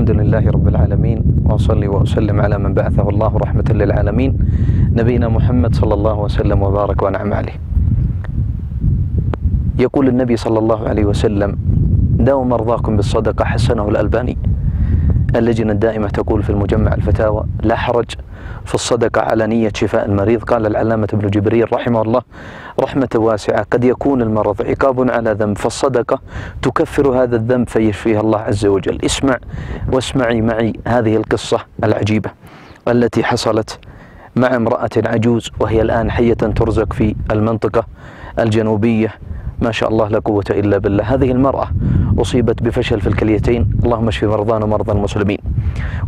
الحمد لله رب العالمين، وأصلي وأسلم على من بعثه الله رحمة للعالمين، نبينا محمد صلى الله وسلم وبارك ونعم عليه. يقول النبي صلى الله عليه وسلم: داووا مرضاكم بالصدقة، حسنه الألباني. اللجنة الدائمة تقول في المجمع الفتاوى: لا حرج في الصدقة على نية شفاء المريض. قال العلامة ابن جبريل رحمه الله رحمة واسعة: قد يكون المرض عقاب على ذنب، فالصدقة تكفر هذا الذنب فيشفيها الله عز وجل. اسمع واسمعي معي هذه القصة العجيبة التي حصلت مع امرأة عجوز، وهي الآن حية ترزق في المنطقة الجنوبية، ما شاء الله لا قوة إلا بالله. هذه المرأة أصيبت بفشل في الكليتين، اللهم اشف مرضانا ومرضى المسلمين.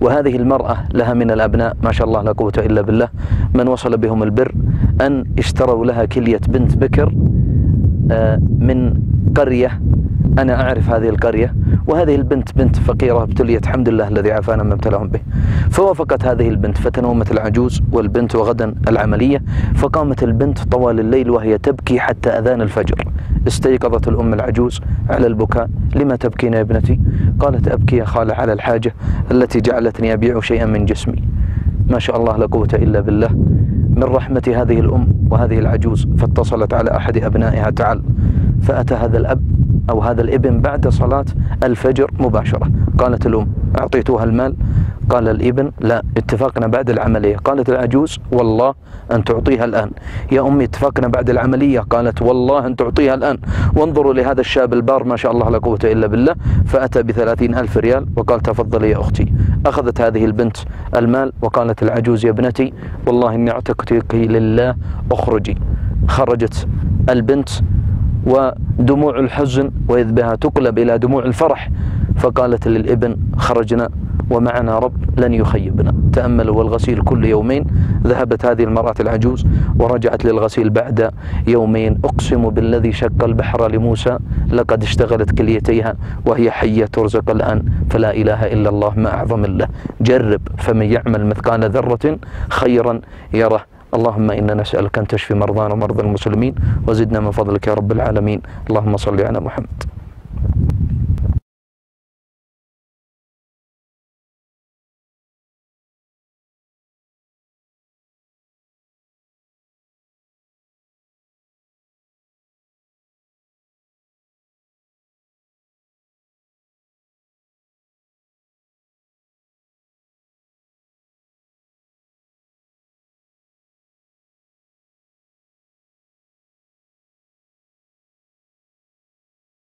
وهذه المرأة لها من الأبناء ما شاء الله لا قوة إلا بالله من وصل بهم البر أن اشتروا لها كلية بنت بكر من قرية، أنا أعرف هذه القرية، وهذه البنت بنت فقيرة ابتليت، الحمد لله الذي عافانا ما ابتلاهم به. فوافقت هذه البنت، فتنومت العجوز والبنت وغدا العملية، فقامت البنت طوال الليل وهي تبكي حتى أذان الفجر. استيقظت الأم العجوز على البكاء: لما تبكين يا ابنتي؟ قالت: أبكي يا خالة على الحاجة التي جعلتني أبيع شيئا من جسمي. ما شاء الله لا قوة إلا بالله. من رحمة هذه الأم وهذه العجوز فاتصلت على أحد أبنائها: تعال. فأتى هذا الأب أو هذا الابن بعد صلاة الفجر مباشرة. قالت الأم: أعطيتها المال؟ قال الابن: لا، اتفقنا بعد العملية. قالت العجوز: والله أن تعطيها الآن. يا أمي اتفقنا بعد العملية. قالت: والله أن تعطيها الآن. وانظروا لهذا الشاب البار ما شاء الله لا قوة إلا بالله، فأتى ب30,000 ريال وقال: تفضلي يا أختي. أخذت هذه البنت المال وقالت العجوز: يا ابنتي والله إني اعتقتك لله، اخرجي. خرجت البنت ودموع الحزن وإذ بها تقلب إلى دموع الفرح، فقالت للابن: خرجنا ومعنا رب لن يخيبنا. تأملوا، والغسيل كل يومين. ذهبت هذه المرأة العجوز ورجعت للغسيل بعد يومين. أقسم بالذي شق البحر لموسى لقد اشتغلت كليتيها وهي حية ترزق الآن، فلا إله إلا الله، ما أعظم الله. جرب، فمن يعمل مثقال ذرة خيرا يره. اللهم إنا نسألك أن تشفي مرضانا ومرضى المسلمين، وزدنا من فضلك يا رب العالمين. اللهم صل على محمد.